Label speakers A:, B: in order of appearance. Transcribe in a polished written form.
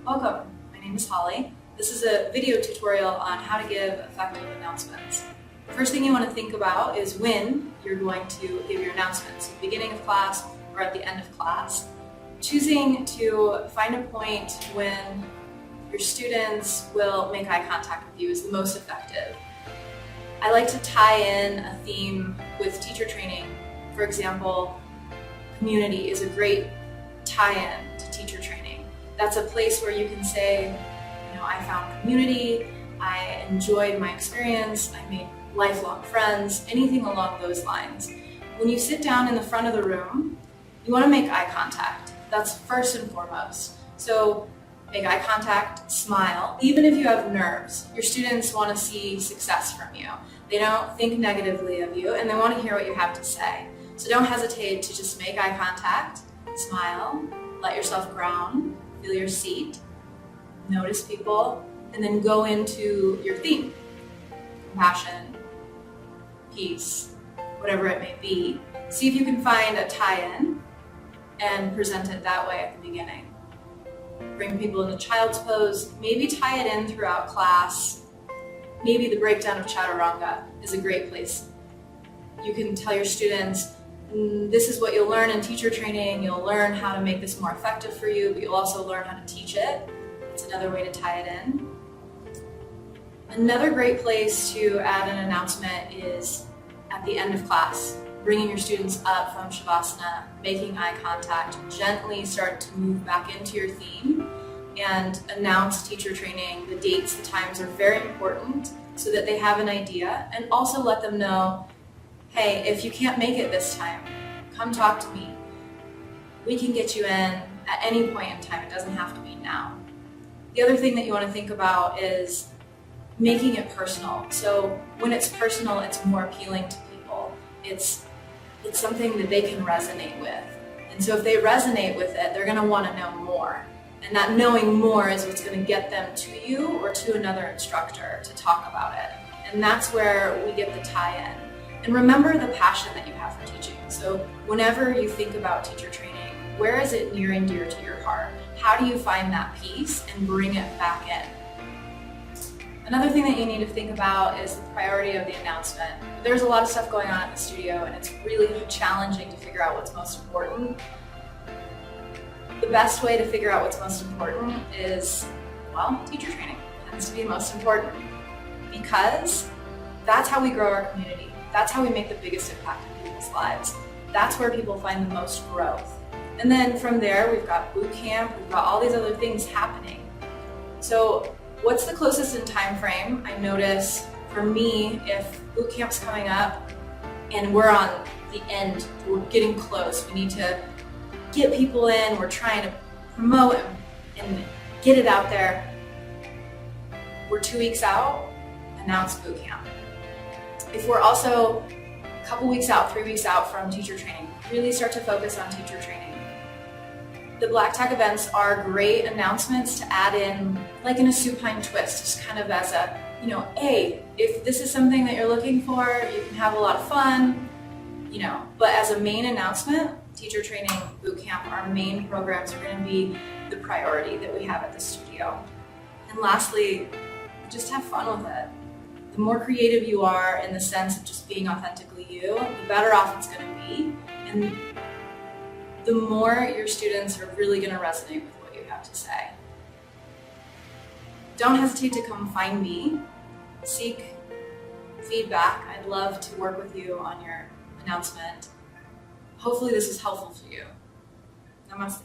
A: Welcome, my name is Holly. This is a video tutorial on how to give effective announcements. The first thing you want to think about is when you're going to give your announcements, at the beginning of class or at the end of class. Choosing to find a point when your students will make eye contact with you is the most effective. I like to tie in a theme with teacher training. For example, community is a great tie-in to teacher training. That's a place where you can say, I found community, I enjoyed my experience, I made lifelong friends, anything along those lines. When you sit down in the front of the room, you want to make eye contact. That's first and foremost. So make eye contact, smile. Even if you have nerves, your students want to see success from you. They don't think negatively of you and they want to hear what you have to say. So don't hesitate to just make eye contact, smile, let yourself ground, feel your seat, notice people, and then go into your theme. Compassion, peace, whatever it may be. See if you can find a tie-in and present it that way at the beginning. Bring people into child's pose, maybe tie it in throughout class. Maybe the breakdown of chaturanga is a great place. You can tell your students, this is what you'll learn in teacher training. You'll learn how to make this more effective for you, but you'll also learn how to teach it. It's another way to tie it in. Another great place to add an announcement is at the end of class, bringing your students up from Shavasana, making eye contact, gently start to move back into your theme and announce teacher training. The dates, the times are very important so that they have an idea, and also let them know, hey, if you can't make it this time, come talk to me. We can get you in at any point in time. It doesn't have to be now. The other thing that you want to think about is making it personal. So when it's personal, it's more appealing to people. It's something that they can resonate with. And so if they resonate with it, they're going to want to know more. And that knowing more is what's going to get them to you or to another instructor to talk about it. And that's where we get the tie-in. And remember the passion that you have for teaching. So whenever you think about teacher training, where is it near and dear to your heart? How do you find that piece and bring it back in? Another thing that you need to think about is the priority of the announcement. There's a lot of stuff going on at the studio and it's really challenging to figure out what's most important. The best way to figure out what's most important is, teacher training tends to be most important because that's how we grow our community. That's how we make the biggest impact in people's lives. That's where people find the most growth. And then from there, we've got boot camp, we've got all these other things happening. So what's the closest in time frame? I notice for me, if boot camp's coming up and we're on the end, we're getting close, we need to get people in, we're trying to promote and get it out there. We're 2 weeks out, announce boot camp. If we're also a couple weeks out, 3 weeks out from teacher training, really start to focus on teacher training. The Black Tag events are great announcements to add in, like in a supine twist, just kind of as a, hey, if this is something that you're looking for, you can have a lot of fun, But as a main announcement, teacher training, boot camp, our main programs are going to be the priority that we have at the studio. And lastly, just have fun with it. The more creative you are in the sense of just being authentically you, the better off it's going to be. And the more your students are really going to resonate with what you have to say. Don't hesitate to come find me. Seek feedback. I'd love to work with you on your announcement. Hopefully this is helpful for you. Namaste.